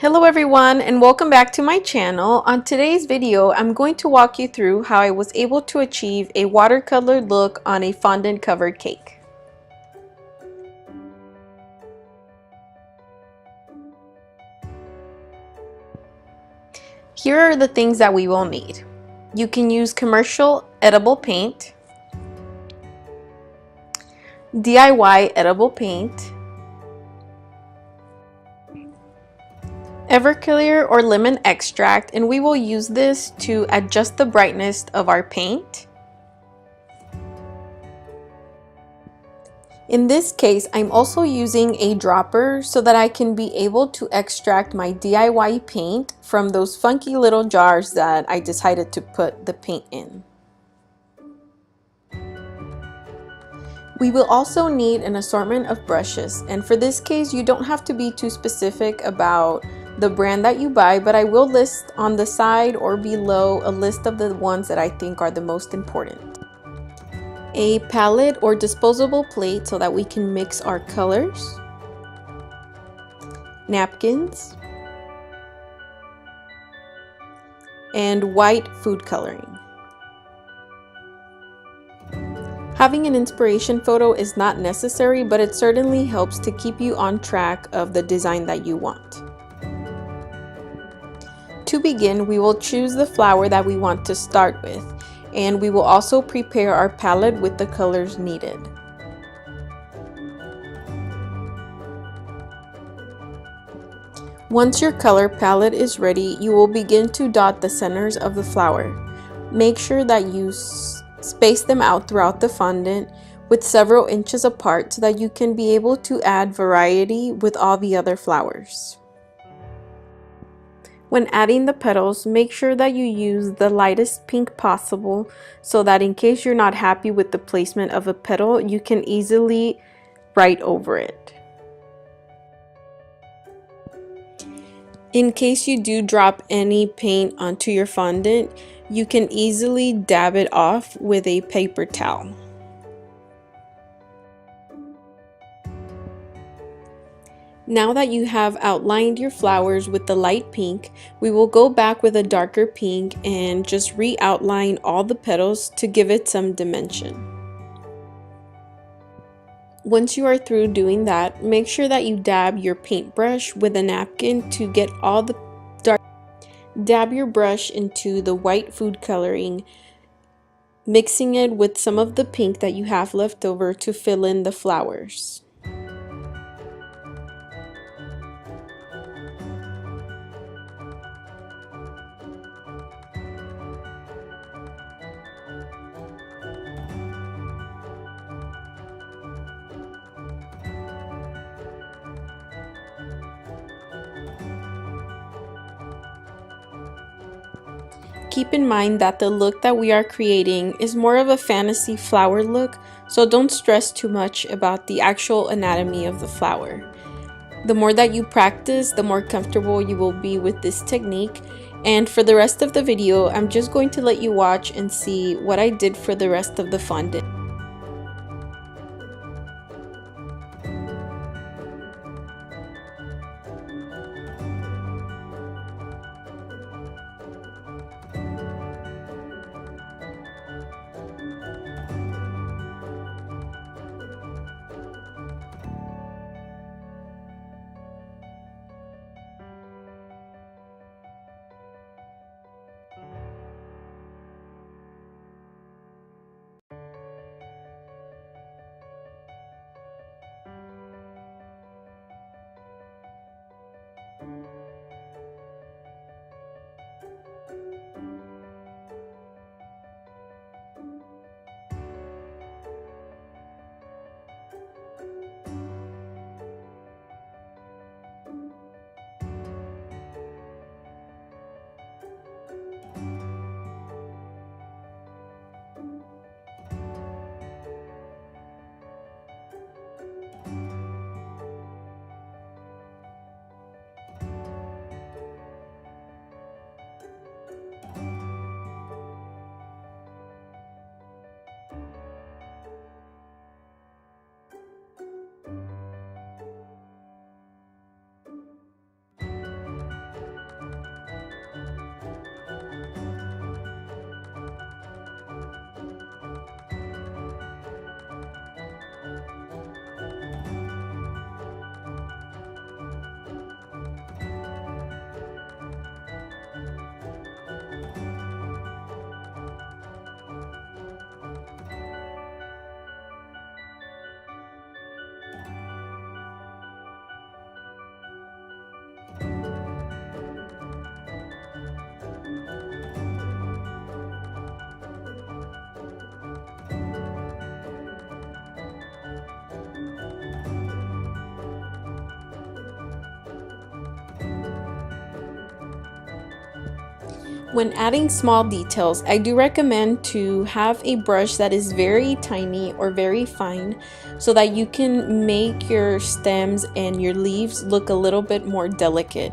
Hello everyone and welcome back to my channel. On today's video, I'm going to walk you through how I was able to achieve a watercolor look on a fondant covered cake. Here are the things that we will need. You can use commercial edible paint, DIY edible paint, Everclear or lemon extract, and we will use this to adjust the brightness of our paint. In this case, I'm also using a dropper so that I can be able to extract my DIY paint from those funky little jars that I decided to put the paint in. We will also need an assortment of brushes, and for this case, you don't have to be too specific about the brand that you buy, but I will list on the side or below a list of the ones that I think are the most important. A palette or disposable plate so that we can mix our colors, napkins, and white food coloring. Having an inspiration photo is not necessary, but it certainly helps to keep you on track of the design that you want. To begin, we will choose the flower that we want to start with, and we will also prepare our palette with the colors needed. Once your color palette is ready, you will begin to dot the centers of the flower. Make sure that you space them out throughout the fondant with several inches apart so that you can be able to add variety with all the other flowers. When adding the petals, make sure that you use the lightest pink possible so that in case you're not happy with the placement of a petal, you can easily write over it. In case you do drop any paint onto your fondant, you can easily dab it off with a paper towel. Now that you have outlined your flowers with the light pink, we will go back with a darker pink and just re-outline all the petals to give it some dimension. Once you are through doing that, make sure that you dab your paintbrush with a napkin to get all the dark. Dab your brush into the white food coloring, mixing it with some of the pink that you have left over to fill in the flowers. Keep in mind that the look that we are creating is more of a fantasy flower look, so don't stress too much about the actual anatomy of the flower. The more that you practice, the more comfortable you will be with this technique. And for the rest of the video, I'm just going to let you watch and see what I did for the rest of the fondant. When adding small details, I do recommend to have a brush that is very tiny or very fine so that you can make your stems and your leaves look a little bit more delicate.